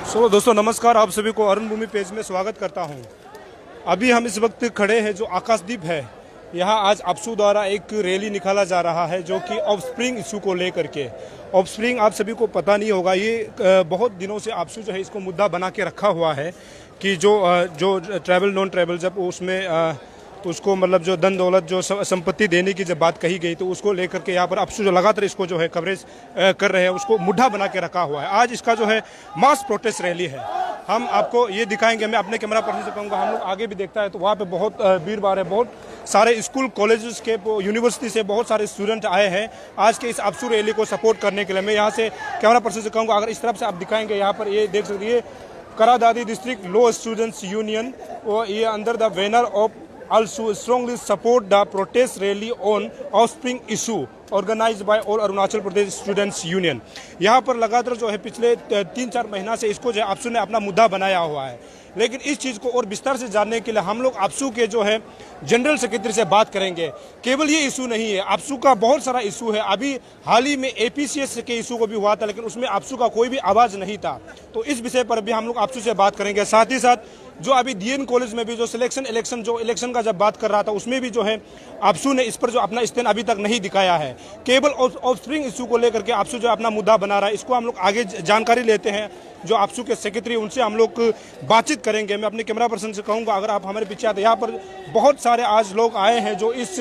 दोस्तों नमस्कार, आप सभी को अरुण भूमि पेज में स्वागत करता हूं। अभी हम इस वक्त खड़े हैं जो आकाशदीप है, यहां आज अपसू द्वारा एक रैली निकाला जा रहा है जो कि ऑफस्प्रिंग इशू को लेकर के। ऑफस्प्रिंग आप सभी को पता नहीं होगा, ये बहुत दिनों से अपसू जो है इसको मुद्दा बना के रखा हुआ है कि जो ट्रैवल नॉन ट्रैवल जब उसमें तो उसको मतलब जो धन दौलत जो संपत्ति देने की जब बात कही गई तो उसको लेकर के यहाँ पर अपसू जो लगातार इसको जो है कवरेज कर रहे हैं, उसको मुद्दा बना के रखा हुआ है। आज इसका जो है मास प्रोटेस्ट रैली है, हम आपको ये दिखाएंगे। मैं अपने कैमरा पर्सन से कहूँगा, हम लोग आगे भी देखता है तो वहाँ पे बहुत भीड़ भाड़ है, बहुत सारे स्कूल कॉलेजेस के यूनिवर्सिटी से बहुत सारे स्टूडेंट आए हैं आज के इस अपसू रैली को सपोर्ट करने के लिए। मैं यहाँ से कैमरा पर्सन से कहूँगा, अगर इस तरफ से आप दिखाएंगे, यहाँ पर ये देख सकते हैं करादादी डिस्ट्रिक्ट लॉ स्टूडेंट्स यूनियन और ये under the banner of also strongly support the protest rally on offspring issue organized by all Arunachal Pradesh students union. यहाँ पर लगातार जो है पिछले 3-4 महीना से इसको जो है अपसू ने अपना मुद्दा बनाया हुआ है, लेकिन इस चीज़ को और विस्तार से जानने के लिए हम लोग अपसू के जो है जनरल सेक्रेटरी से बात करेंगे। केवल ये इशू नहीं है, अपसू का बहुत सारा इशू है। अभी हाल ही में APCS के इशू को भी हुआ था, लेकिन उसमें अपसू का कोई भी आवाज़ नहीं था, तो इस विषय पर भी हम लोग अपसू से बात करेंगे। साथ ही साथ जो अभी DN कॉलेज में भी जो इलेक्शन का जब बात कर रहा था, उसमें भी जो है अपसू ने इस पर जो अपना स्टैंड अभी तक नहीं दिखाया है। केवल ऑफस्प्रिंग इशू को लेकर के अपसू जो अपना मुद्दा बना रहा है, इसको हम लोग आगे जानकारी लेते हैं। जो अपसू के सेक्रेटरी उनसे हम लोग बातचीत करेंगे। मैं अपने कैमरा पर्सन से कहूँगा, अगर आप हमारे पीछे आते, यहाँ पर बहुत सारे आज लोग आए हैं जो इस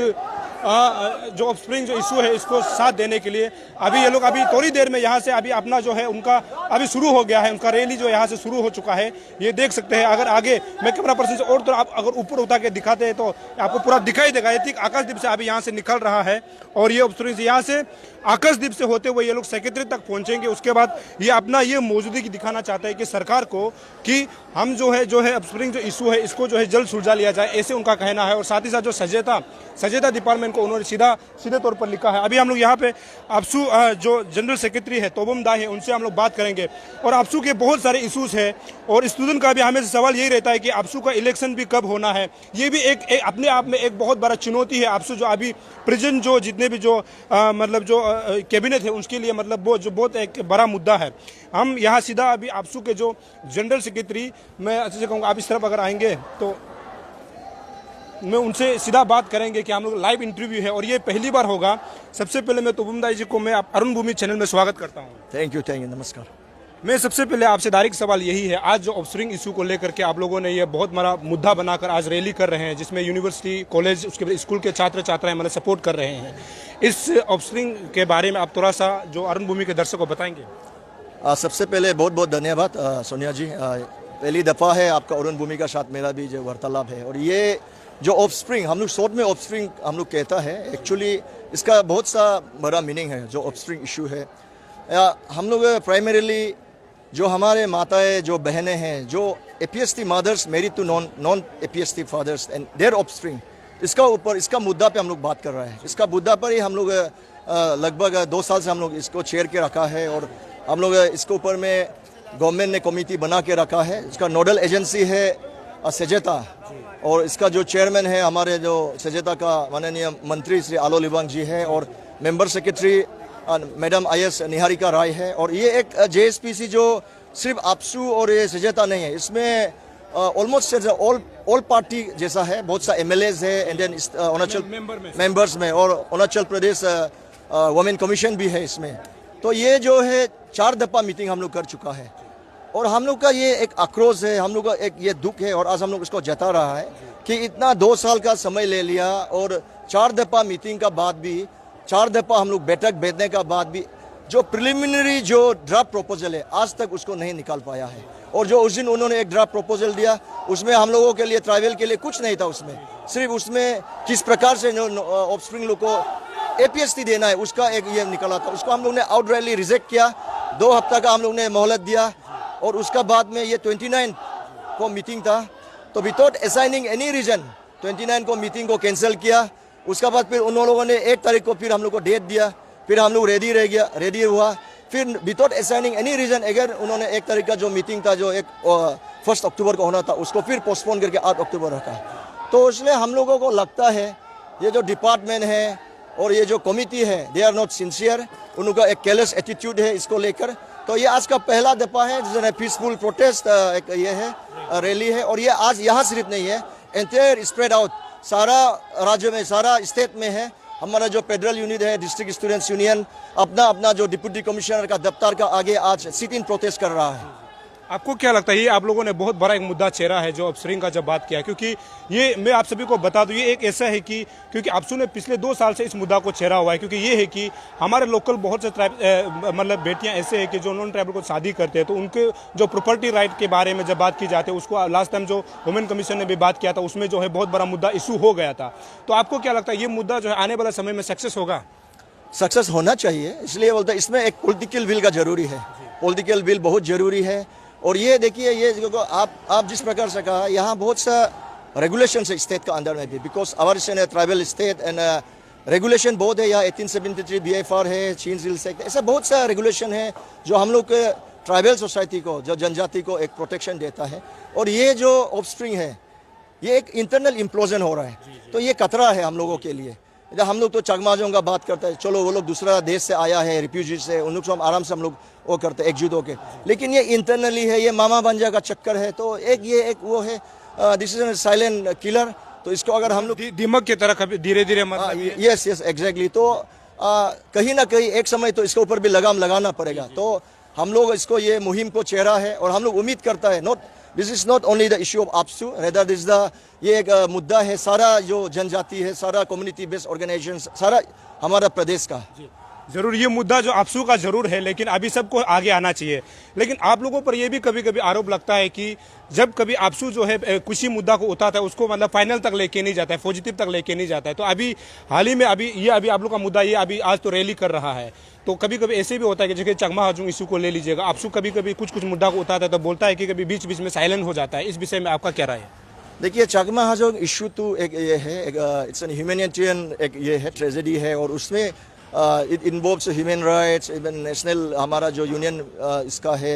जो ऑफस्प्रिंग जो इशू है इसको साथ देने के लिए। अभी ये लोग अभी थोड़ी देर में यहाँ से अभी अपना जो है उनका अभी शुरू हो गया है, उनका रैली जो यहाँ से शुरू हो चुका है, ये देख सकते हैं। अगर आगे मैं कैमरा पर्सन से और तो आप अगर ऊपर उठा के दिखाते हैं तो आपको पूरा दिखाई देगा। ये ठीक आकाशदीप से अभी यहाँ से निकल रहा है और ये ऑफस्प्रिंग यहाँ से आकाशदीप से होते हुए ये लोग सेक्रेटरी तक पहुंचेंगे। उसके बाद ये अपना ये मौजूदगी दिखाना चाहते हैं कि सरकार को कि हम जो है ऑफस्प्रिंग जो इशू है इसको जो है जल्द सुलझा लिया जाए, ऐसे उनका कहना है। और साथ ही साथ जो सचेता डिपार्टमेंट को उन्होंने सीधे तौर पर लिखा है। अभी हम लोग यहाँ पे अपसू जो जनरल सेक्रेटरी है तोबम दाई है, उनसे हम लोग बात करेंगे। और अपसू के बहुत सारे इशूज़ है और स्टूडेंट का भी हमें सवाल यही रहता है कि अपसू का इलेक्शन भी कब होना है। ये भी एक अपने आप में एक बहुत बड़ा चुनौती है। अपसू जो अभी प्रेजेंट जो जितने भी जो मतलब जो कैबिनेट है उसके लिए मतलब वो जो बहुत एक बड़ा मुद्दा है। हम यहाँ सीधा अभी अपसू के जो जनरल सेक्रेटरी, मैं अच्छे से कहूँगा आप इस तरफ अगर आएंगे तो मैं उनसे सीधा बात करेंगे कि हम लोग लाइव इंटरव्यू है और ये पहली बार होगा। सबसे पहले मैं तोबम दाई जी को मैं अरुण भूमि चैनल में स्वागत करता हूँ। थैंक यू, नमस्कार। मैं सबसे पहले आपसे डायरेक्ट सवाल यही है, आज जो ऑफस्प्रिंग इशू को लेकर के आप लोगों ने ये बहुत बड़ा मुद्दा बनाकर आज रैली कर रहे हैं, जिसमें यूनिवर्सिटी कॉलेज उसके बाद स्कूल के छात्र छात्राएं मतलब सपोर्ट कर रहे हैं, इस ऑफस्प्रिंग के बारे में आप थोड़ा सा जो अरुण भूमि के दर्शकों को बताएंगे? सबसे पहले बहुत बहुत धन्यवाद सोनिया जी। पहली दफ़ा है आपका अरुण भूमि का साथ मेरा भी जो वार्तालाप है। और ये जो ऑफस्प्रिंग हम लोग शॉर्ट में ऑफस्प्रिंग हम लोग कहता है, एक्चुअली इसका बहुत सा बड़ा मीनिंग है। जो ऑफस्प्रिंग इशू है, हम लोग प्राइमरीली जो हमारे माताएं जो बहनें हैं, जो APST mothers married to non APST fathers and their offspring, इसका मुद्दा पे हम लोग बात कर रहे हैं। इसका मुद्दा पर ही हम लोग लगभग 2 साल से हम लोग इसको चेयर के रखा है और हम लोग इसके ऊपर में गवर्नमेंट ने कमेटी बना के रखा है। इसका नोडल एजेंसी है सचेता और इसका जो चेयरमैन है हमारे जो सचेता का माननीय मंत्री श्री आलो लिबांग जी है और member secretary madam IS Niharika Rai है। और ये एक JSPC जो सिर्फ अपसू और ये सचेता नहीं है, इसमें ऑलमोस्ट ऑल पार्टी जैसा है, बहुत सा MLAs है एंड देन अरुणाचल मेंबर्स में और अरुणाचल प्रदेश वुमेन कमीशन भी है इसमें। तो ये जो है 4 दफ़ा मीटिंग हम लोग कर चुका है और हम लोग का ये एक आक्रोश है, हम लोग का एक ये दुख है और आज हम लोग इसको जता रहा है कि इतना 2 साल का समय ले लिया और 4 दफ़ा मीटिंग का बाद भी, 4 दफ़ा हम लोग बैठक बैठने का बाद भी जो प्रिलिमिनरी जो ड्राफ्ट प्रपोजल है आज तक उसको नहीं निकाल पाया है। और जो उस दिन उन्होंने एक ड्राफ्ट प्रपोजल दिया उसमें हम लोगों के लिए, ट्राइबल के लिए कुछ नहीं था उसमें, सिर्फ उसमें किस प्रकार से ऑफस्प्रिंग लोग को APST देना है उसका एक ये निकला था। उसको हम लोग ने आउटराइटली रिजेक्ट किया। 2 हफ्ता का हम लोग ने मोहलत दिया और उसका बाद में ये 29 को मीटिंग था, तो विदाउट असाइनिंग एनी रीजन 29 को मीटिंग को कैंसिल किया। उसका बाद फिर उन लोगों ने 1 तारीख को फिर हम लोग को डेट दिया, फिर हम लोग रेडी हुआ। फिर विदाउट असाइनिंग एनी रीजन अगर उन्होंने 1 तारीख का जो मीटिंग था जो 1 अक्टूबर को होना था उसको फिर पोस्टपोन करके 8 अक्टूबर रखा। तो इसलिए हम लोगों को लगता है ये जो डिपार्टमेंट है और ये जो कमिटी है दे आर नॉट सिंसियर, उनका एक केयरलेस एटीट्यूड है इसको लेकर। तो ये आज का पहला दफा है जिसने पीसफुल प्रोटेस्ट एक ये है रैली है, और ये आज यहाँ सिर्फ नहीं है, एंटायर स्प्रेड आउट सारा राज्य में, सारा स्टेट में है। हमारा जो फेडरल यूनिट है डिस्ट्रिक्ट स्टूडेंट्स यूनियन अपना अपना जो डिप्टी कमिश्नर का दफ्तर का आगे आज सिट इन प्रोटेस्ट कर रहा है। आपको क्या लगता है, ये आप लोगों ने बहुत बड़ा एक मुद्दा छेड़ा है जो अपस्प्रिंग का जब बात किया, क्योंकि ये मैं आप सभी को बता दूं ये एक ऐसा है कि क्योंकि अपसू ने पिछले 2 साल से इस मुद्दा को छेड़ा हुआ है, क्योंकि ये है कि हमारे लोकल बहुत से मतलब बेटियां ऐसे हैं कि जो नॉन ट्राइबल को शादी करते हैं तो उनके जो प्रॉपर्टी राइट के बारे में जब बात की जाती है, उसको लास्ट टाइम जो वुमेन कमीशन ने भी बात किया था उसमें जो है बहुत बड़ा मुद्दा इशू हो गया था। तो आपको क्या लगता है ये मुद्दा जो है आने वाला समय में सक्सेस होगा? सक्सेस होना चाहिए, इसलिए बोलते हैं इसमें एक पॉलिटिकल विल का जरूरी है, पॉलिटिकल विल बहुत जरूरी है। और ये देखिए ये जो आप जिस प्रकार से कहा, यहाँ बहुत सा रेगुलेशन है स्टेट का अंदर में भी, because our is tribal state and regulation बहुत है। यहाँ 1873 BFR है, चीन जिल्स एक्ट, ऐसा बहुत सा रेगुलेशन है जो हम लोग के ट्राइबल सोसाइटी को, जो जनजाति को एक प्रोटेक्शन देता है। और ये जो ऑफस्प्रिंग है ये एक इंटरनल इम्प्लोजन हो रहा है, तो ये खतरा है हम लोगों के लिए। इधर हम लोग तो चगमाजों का बात करते हैं, चलो वो लोग दूसरा देश से आया है, रिफ्यूजी से, उन लोग से हम आराम से हम लोग वो करते हैं एकजुट होके, लेकिन ये इंटरनली है, ये मामा बंजा का चक्कर है। तो ये एक वो है, दिस इज साइलेंट किलर। तो इसको अगर हम लोग दीमक की तरह धीरे धीरे यस एग्जैक्टली, तो कहीं ना कहीं एक समय तो इसके ऊपर भी लगाम लगाना पड़ेगा। तो हम लोग इसको ये मुहिम को चेहरा है और हम लोग उम्मीद करता है this is not only the issue of APSU, rather this the ये एक मुद्दा है सारा जो जनजाति है, सारा कम्युनिटी बेस्ड ऑर्गेनाइजेशन, सारा हमारा प्रदेश का। जरूर ये मुद्दा जो अपसू का जरूर है, लेकिन अभी सबको आगे आना चाहिए। लेकिन आप लोगों पर यह भी कभी कभी आरोप लगता है कि जब कभी अपसू जो है किसी मुद्दा को उठाता है उसको मतलब फाइनल तक लेके नहीं जाता है, पॉजिटिव तक लेके नहीं जाता है। तो अभी हाल ही में अभी आप लोग का मुद्दा ये अभी आज तो रैली कर रहा है, तो कभी कभी ऐसे भी होता है कि जैसे चकमा हाजुंग इशू को ले लीजिएगा, अपसू कभी कभी कुछ मुद्दा को उठाता है तो बोलता है कि कभी बीच बीच में साइलेंट हो जाता है। इस विषय में आपका क्या राय है? देखिए चकमा हाजुंग इशू तो एक ये है, इट्स एन ह्यूमैनिटेरियन एक ये है, ट्रेजेडी है, और उसमें it involves human rights, even national हमारा जो यूनियन इसका है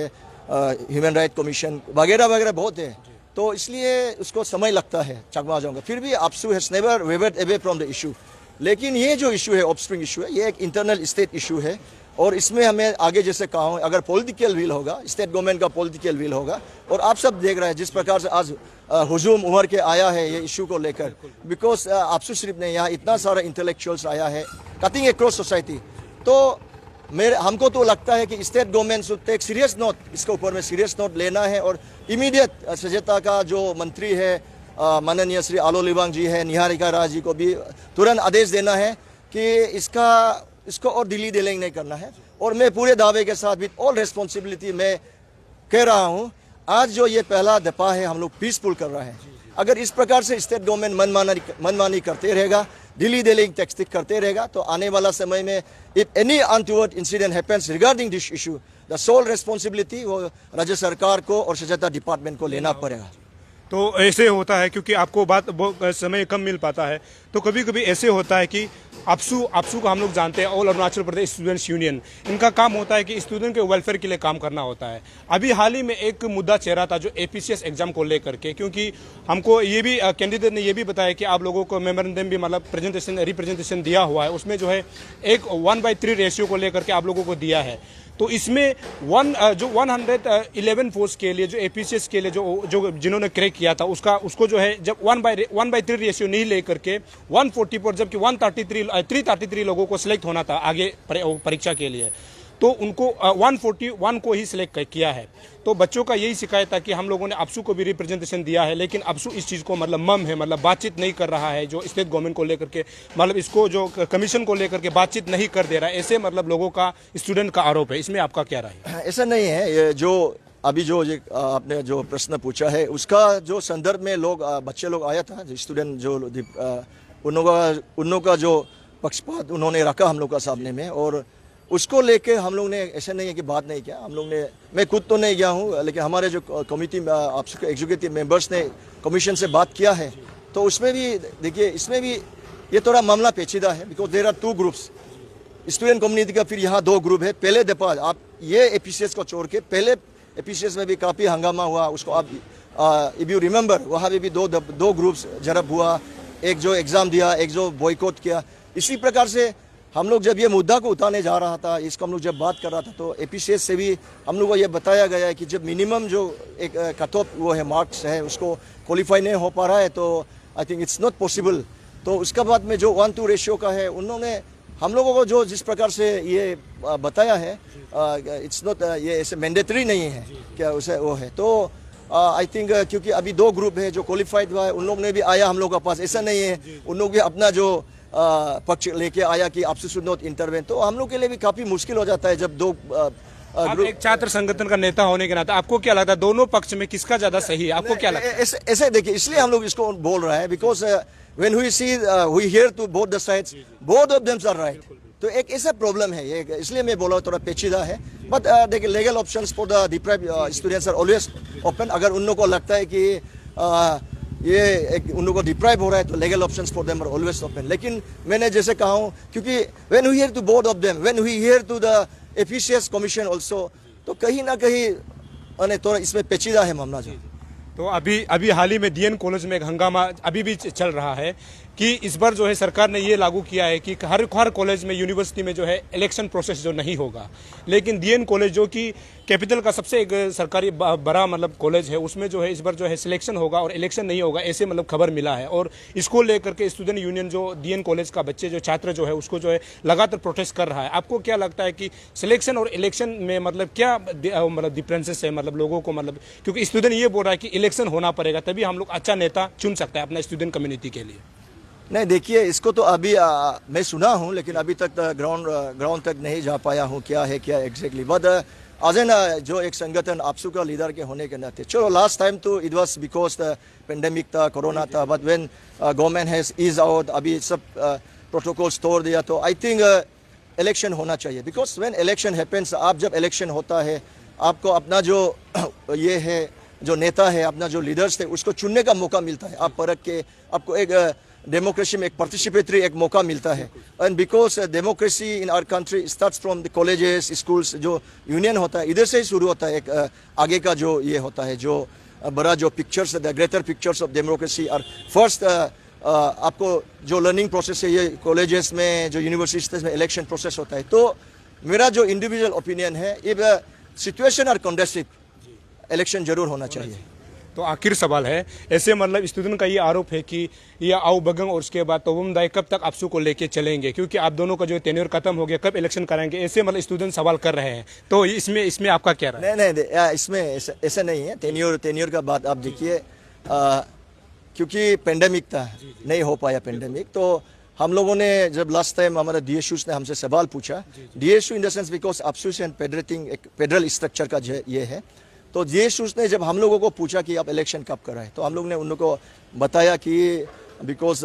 ह्यूमन राइट कमीशन वगैरह वगैरह बहुत है। तो इसलिए उसको समय लगता है चकमा हाजुंग का। फिर भी APSU has never wavered away from the issue. लेकिन ये जो इशू है ऑफस्प्रिंग इशू है, ये एक इंटरनल स्टेट इशू है, और इसमें हमें आगे जैसे कहा हूँ अगर पॉलिटिकल विल होगा, स्टेट गवर्नमेंट का पॉलिटिकल विल होगा, और आप सब देख रहे हैं जिस प्रकार से आज हुजूम उमर के आया है ये इशू को लेकर, बिकॉज आपसू सिर्फ ने यहाँ इतना सारा इंटेलेक्चुअल्स आया है कटिंग अक्रॉस सोसाइटी। तो हमको तो लगता है कि state government should take serious note, इसके ऊपर में सीरियस नोट लेना है, और इमीडिएट सजेता का जो मंत्री है माननीय श्री आलो लिबांग जी है, निहारिका राय जी को भी तुरंत आदेश देना है कि इसको और दिल्ली डिलेंग नहीं करना है। और मैं पूरे दावे के साथ विद ऑल रिस्पॉन्सिबिलिटी मैं कह रहा हूँ, आज जो ये पहला दफा है हम लोग पीसफुल कर रहे हैं। अगर इस प्रकार से स्टेट गवर्नमेंट मनमानी करते रहेगा, दिल्ली डिलेंग टैक्टिक करते रहेगा, तो आने वाला समय में if any untoward incident happens regarding this issue, the sole responsibility वो राज्य सरकार को और सहायता डिपार्टमेंट को लेना पड़ेगा। तो ऐसे होता है क्योंकि आपको समय कम मिल पाता है, तो कभी कभी ऐसे होता है कि अपसू को हम लोग जानते हैं, all Arunachal Pradesh students union, इनका काम होता है कि स्टूडेंट के वेलफेयर के लिए काम करना होता है। अभी हाल ही में एक मुद्दा चेहरा था जो APCS एग्जाम को लेकर के, क्योंकि हमको ये भी कैंडिडेट ने ये भी बताया कि आप लोगों को मेमोरेंडम भी मतलब रिप्रेजेंटेशन दिया हुआ है, उसमें जो है एक 1/3 रेशियो को लेकर के आप लोगों को दिया है। तो इसमें 111 फोर्स के लिए जो APCS के लिए जो जिन्होंने क्रैक किया था उसको जो है जब 1/3 रेशियो नहीं लेकर के 140 पर, जबकि 333 लोगों को सिलेक्ट होना था आगे परीक्षा के लिए, तो उनको 141 को ही सिलेक्ट किया है। तो बच्चों का यही शिकायत था कि हम लोगों ने अपसू को भी रिप्रेजेंटेशन दिया है, लेकिन अपसू इस चीज़ को मतलब मम है, मतलब बातचीत नहीं कर रहा है, जो स्टेट गवर्नमेंट को लेकर के मतलब इसको जो कमीशन को लेकर के बातचीत नहीं कर दे रहा है, ऐसे मतलब लोगों का स्टूडेंट का आरोप है। इसमें आपका क्या राय है? ऐसा नहीं है, ये जो अभी जो आपने जो प्रश्न पूछा है उसका जो संदर्भ में बच्चे लोग आया था, जो स्टूडेंट जो उन लोग का जो पक्षपात उन्होंने रखा हम लोग का सामने में, और उसको लेके हम लोग ने ऐसा नहीं है कि बात नहीं किया। हम लोग ने, मैं खुद तो नहीं गया हूँ, लेकिन हमारे जो कमिटी आपके एग्जीक्यूटिव मेंबर्स ने कमीशन से बात किया है, तो उसमें भी देखिए इसमें भी ये थोड़ा मामला पेचीदा है, because there are 2 groups student community का। फिर यहाँ 2 ग्रुप है। पहले दफा आप ये APCS को छोड़ के पहले APCS में भी काफ़ी हंगामा हुआ, उसको आप इफ यू रिमेंबर वहाँ पे भी दो ग्रुप्स जरब हुआ, एक जो एग्ज़ाम दिया, एक जो बॉयकॉट किया। इसी प्रकार से हम लोग जब ये मुद्दा को उठाने जा रहा था, इसको हम लोग जब बात कर रहा था, तो एपीसीएस से भी हम लोग को ये बताया गया है कि जब मिनिमम जो एक कट ऑफ वो है मार्क्स है उसको क्वालिफाई नहीं हो पा रहा है, तो I think it's not possible. तो उसके बाद में जो 1-2 रेशियो का है, उन्होंने हम लोगों को जो जिस प्रकार से ये बताया है, इट्स नॉट ये ऐसे मैंडेटरी नहीं है क्या उसे वो है। तो आई थिंक क्योंकि अभी 2 ग्रुप है जो क्वालिफाइड हुआ है, उन लोग ने भी आया हम लोग के पास, ऐसा नहीं है उन लोग भी अपना जो पक्ष लेके आया कि आपसे शुड नॉट इंटरवेन। तो हम लोग के लिए भी काफ़ी मुश्किल हो जाता है जब 2 आप एक छात्र संगठन का नेता होने के नाते आपको क्या लगता है दोनों पक्ष में किसका ज्यादा सही है, आपको क्या लगता है? ऐसे देखिए, इसलिए हम लोग इसको बोल रहे हैं because when we see we hear to both the sides, both of them are right. तो एक ऐसा प्रॉब्लम है ये, इसलिए मैं बोला थोड़ा पेचीदा है। बट देखिए, legal options for the deprived students are always open. अगर उन लोगों को लगता है कि ये एक उन लोगों को डिप्राइव हो रहा है, तो legal options for them are always open. लेकिन मैंने जैसे कहा हूँ, क्योंकि when we hear to both of them, when we hear to the efficiency commission also, तो कहीं ना कहीं थोड़ा इसमें पेचीदा है मामला जो। तो अभी हाल ही में डीएन कॉलेज में एक हंगामा अभी भी चल रहा है कि इस बार जो है सरकार ने ये लागू किया है कि हर कॉलेज में, यूनिवर्सिटी में जो है इलेक्शन प्रोसेस जो नहीं होगा। लेकिन डीएन कॉलेज जो कि कैपिटल का सबसे एक सरकारी बड़ा मतलब कॉलेज है, उसमें जो है इस बार जो है सिलेक्शन होगा और इलेक्शन नहीं होगा, ऐसे मतलब खबर मिला है। और इसको लेकर के स्टूडेंट यूनियन जो डीएन कॉलेज का बच्चे जो छात्र जो है उसको जो है लगातार प्रोटेस्ट कर रहा है। आपको क्या लगता है कि सिलेक्शन और इलेक्शन में मतलब क्या मतलब डिफरेंसेस है, मतलब लोगों को, मतलब क्योंकि स्टूडेंट ये बोल रहा है कि इलेक्शन होना पड़ेगा तभी हम लोग अच्छा नेता चुन सकते हैं अपना स्टूडेंट कम्युनिटी के लिए। नहीं देखिए, इसको तो अभी मैं सुना हूँ, लेकिन अभी तक ग्राउंड तक नहीं जा पाया हूँ क्या है क्या एग्जैक्टली। बट आज है ना, जो एक संगठन आपसू का लीडर के होने के नाते, चलो लास्ट टाइम तो it was because the pandemic था, कोरोना था, but when government has ease out, अभी सब प्रोटोकॉल्स तोड़ दिया, तो आई थिंक इलेक्शन होना चाहिए। बिकॉज व्हेन इलेक्शन हैपेंस, आप जब इलेक्शन होता है, आपको अपना जो ये है जो नेता है, अपना जो लीडर्स थे, उसको चुनने का मौका मिलता है। आप परख के आपको एक डेमोक्रेसी में एक पार्टिसिपेटरी एक मौका मिलता है। And because democracy in our country starts from the colleges, schools, जो यूनियन होता है इधर से ही शुरू होता है। एक आगे का जो ये होता है, जो बड़ा जो pictures, the greater pictures of democracy और फर्स्ट आपको जो लर्निंग प्रोसेस है, ये कॉलेजेस में, जो यूनिवर्सिटीज में इलेक्शन प्रोसेस होता है। तो मेरा जो इंडिविजुअल ओपिनियन है, if situation are conductive, election जरूर होना चाहिए। तो आखिर सवाल है, ऐसे मतलब स्टूडेंट का ये आरोप है कि ये आओ बगंग और उसके बाद तोबम दाई कब तक आपसू को लेके चलेंगे, क्योंकि आप दोनों का जो टेन्योर खत्म हो गया, कब इलेक्शन कराएंगे, ऐसे मतलब स्टूडेंट सवाल कर रहे हैं। तो इसमें आपका क्या राय? नहीं, इसमें ऐसा नहीं है। टेन्योर का बात आप देखिए, क्योंकि पेंडेमिक था, नहीं हो पाया पेंडेमिक, तो हम लोगों ने जब लास्ट टाइम हमारा डीएसयूज ने हमसे सवाल पूछा, DSU in the sense because AAPSU and federating एक फेडरल स्ट्रक्चर का ये है, तो डीएसयूज ने जब हम लोगों को पूछा कि आप इलेक्शन कब कराएं, तो हम लोग ने उन लोगों को बताया कि बिकॉज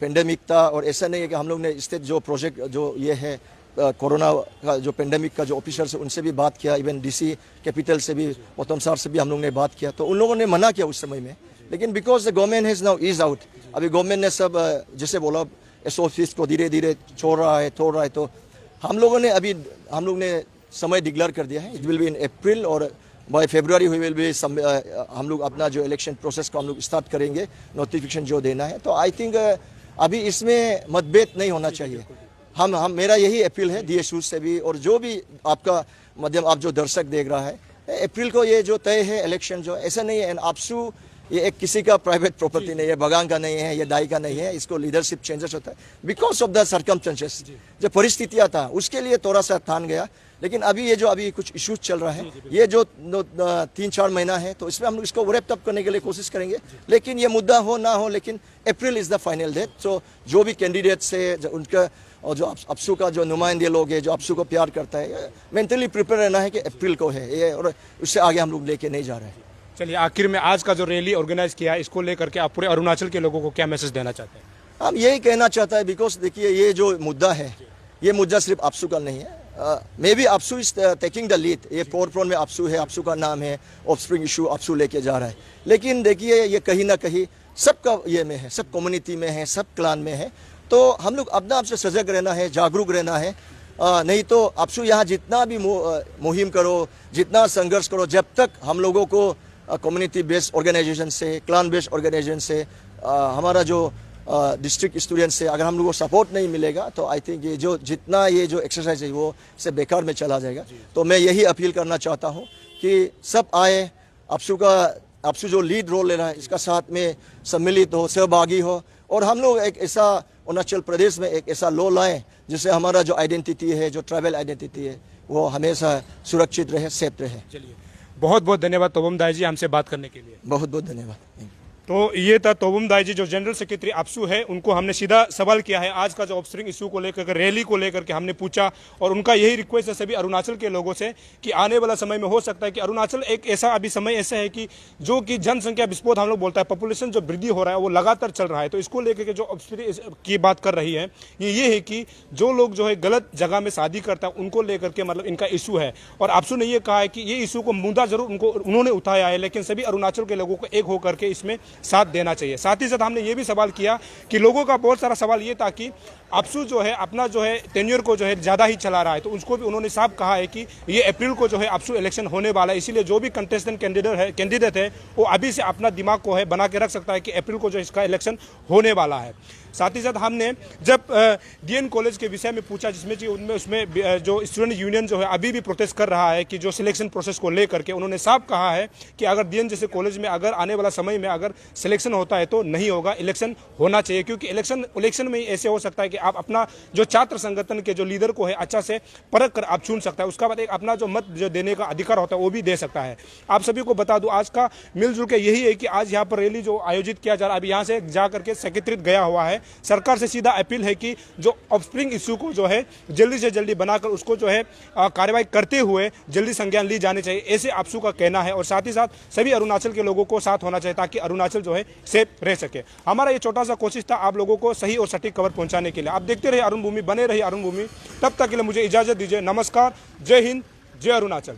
पेंडेमिक था, और ऐसा नहीं है कि हम लोग ने स्टेट जो प्रोजेक्ट जो ये है कोरोना का जो पेंडेमिक का जो ऑफिसर से उनसे भी बात किया, इवन डीसी कैपिटल से भी, गौतम सर से भी हम लोग ने बात किया, तो उन लोगों ने मना किया उस समय में। लेकिन because the government has now ease out, अभी गवर्नमेंट ने सब जैसे बोला एसओपीज को धीरे धीरे छोड़ रहा है, तो हम लोगों ने समय डिक्लेयर कर दिया है। It will be in April, और by February we will be हम लोग अपना जो इलेक्शन प्रोसेस को हम लोग स्टार्ट करेंगे, नोटिफिकेशन जो देना है। तो आई थिंक अभी इसमें मतभेद नहीं होना चाहिए। हम मेरा यही अपील है डीएसयू से भी, और जो भी आपका माध्यम, आप जो दर्शक देख रहा है, अप्रैल को ये जो तय है इलेक्शन, जो ऐसा नहीं है, एंड आपसू ये एक किसी का प्राइवेट प्रॉपर्टी नहीं है, बगान का नहीं है, ये दाई का नहीं है। इसको लीडरशिप चेंजेस होता है बिकॉज ऑफ द सर्कमस्टेंसेस, जो परिस्थितियाँ था उसके लिए थोड़ा सा ठान गया। लेकिन अभी ये जो अभी कुछ इश्यूज चल रहा है, ये जो 3-4 महीना है, तो इसमें हम लोग इसको रैप अप करने के लिए कोशिश करेंगे। लेकिन ये मुद्दा हो ना हो, लेकिन April is the final date. तो जो भी कैंडिडेट्स है, उनका और जो आपसू का जो नुमाइंदे लोग है, जो आपसू को प्यार करता है, मेंटली प्रिपेयर रहना है कि अप्रैल को है ये, और उससे आगे हम लोग लेके नहीं जा रहे हैं। चलिए, आखिर में आज का जो रैली ऑर्गेनाइज किया है, इसको लेकर के आप पूरे अरुणाचल के लोगों को क्या मैसेज देना चाहते हैं? हम यही कहना चाहता है, बिकॉज देखिए, ये जो मुद्दा है, ये मुद्दा सिर्फ आपसू का नहीं है। May be AAPSU is taking the lead, ये फोरफ्रंट में आपसू है, आपसू का नाम है, ऑफस्प्रिंग इशू आपसू लेके जा रहा है। लेकिन देखिए, ये कहीं ना कहीं सबका ये में है, सब कम्युनिटी में है, सब क्लान में है। तो हम लोग अपना आपसे सजग रहना है, जागरूक रहना है। नहीं तो आपसू यहाँ जितना भी मुहिम करो, जितना संघर्ष करो, जब तक हम लोगों को कम्युनिटी बेस्ड ऑर्गेनाइजेशन से, क्लान बेस्ड ऑर्गेनाइजेशन से हमारा जो डिस्ट्रिक्ट स्टूडेंट से अगर हम लोग को सपोर्ट नहीं मिलेगा तो आई थिंक ये जो जितना ये जो एक्सरसाइज है वो से बेकार में चला जाएगा। तो मैं यही अपील करना चाहता हूँ कि सब आए, आपसू जो लीड रोल ले रहा है इसका साथ में सम्मिलित हो, सहभागी हो और हम लोग एक ऐसा अरुणाचल प्रदेश में एक ऐसा लॉ लाएं जिससे हमारा जो आइडेंटिटी है, जो ट्राइबल आइडेंटिटी है वो हमेशा सुरक्षित रहे, सेफ रहे। चलिए, बहुत बहुत धन्यवाद तोबम दाई जी हमसे बात करने के लिए। बहुत बहुत धन्यवाद। तो ये था तोबम दाई जी जो जनरल सेक्रेटरी आपसू है, उनको हमने सीधा सवाल किया है आज का जो ऑफस्प्रिंग इशू को लेकर, रैली को लेकर के हमने पूछा और उनका यही रिक्वेस्ट है सभी अरुणाचल के लोगों से कि आने वाला समय में हो सकता है कि अरुणाचल एक ऐसा अभी समय ऐसा है कि जो कि जनसंख्या विस्फोट हम लोग बोलता है, पॉपुलेशन जो वृद्धि हो रहा है वो लगातार चल रहा है। तो इसको लेकर के जो ऑफस्प्रिंग की बात कर रही है ये है कि जो लोग जो है गलत जगह में शादी करता है उनको लेकर के मतलब इनका इशू है। और आपसू ने ये कहा है कि ये इशू को मुद्दा जरूर उन्होंने उठाया है, लेकिन सभी अरुणाचल के लोगों को एक होकर के इसमें साथ देना चाहिए। साथ ही साथ हमने ये भी सवाल किया कि लोगों का बहुत सारा सवाल ये था कि आपसू जो है अपना जो है टेन्योर को जो है ज़्यादा ही चला रहा है, तो उसको भी उन्होंने साफ कहा है कि ये अप्रैल को जो है आपसू इलेक्शन होने वाला है, इसीलिए जो भी कंटेस्टेंट कैंडिडेट है वो अभी से अपना दिमाग को है बना के रख सकता है कि अप्रैल को जो इसका इलेक्शन होने वाला है। साथ ही साथ हमने जब डीएन कॉलेज के विषय में पूछा जिसमें कि उसमें जो स्टूडेंट यूनियन जो है अभी भी प्रोटेस्ट कर रहा है कि जो सिलेक्शन प्रोसेस को लेकर के, उन्होंने साफ कहा है कि अगर डीएन जैसे कॉलेज में अगर आने वाला समय में अगर सिलेक्शन होता है तो नहीं होगा, इलेक्शन होना चाहिए, क्योंकि इलेक्शन में ही ऐसे हो सकता है कि आप अपना जो छात्र संगठन के जो लीडर को है अच्छा से परख कर आप चुन सकता है, उसका बाद एक अपना जो मत जो देने का अधिकार होता है वो भी दे सकता है। आप सभी को बता दूं आज का मिलजुल के यही है कि आज यहाँ पर रैली जो आयोजित किया जा रहा है, अभी यहाँ से जा करके सेक्रेटरीट गया हुआ है। सरकार से सीधा अपील है कि जो ऑफस्प्रिंग इशू को जो है जल्दी से जल्दी बनाकर उसको जो है कार्रवाई करते हुए जल्दी संज्ञान ली जानी चाहिए, ऐसे आपसू का कहना है। और साथ ही साथ सभी अरुणाचल के लोगों को साथ होना चाहिए ताकि अरुणाचल जो है सेफ रह सके। हमारा ये छोटा सा कोशिश था आप लोगों को सही और सटीक खबर पहुंचाने के लिए। आप देखते रहिए अरुण भूमि, बने रहिए अरुण भूमि। तब तक के लिए मुझे इजाजत दीजिए। नमस्कार, जय हिंद, जय अरुणाचल।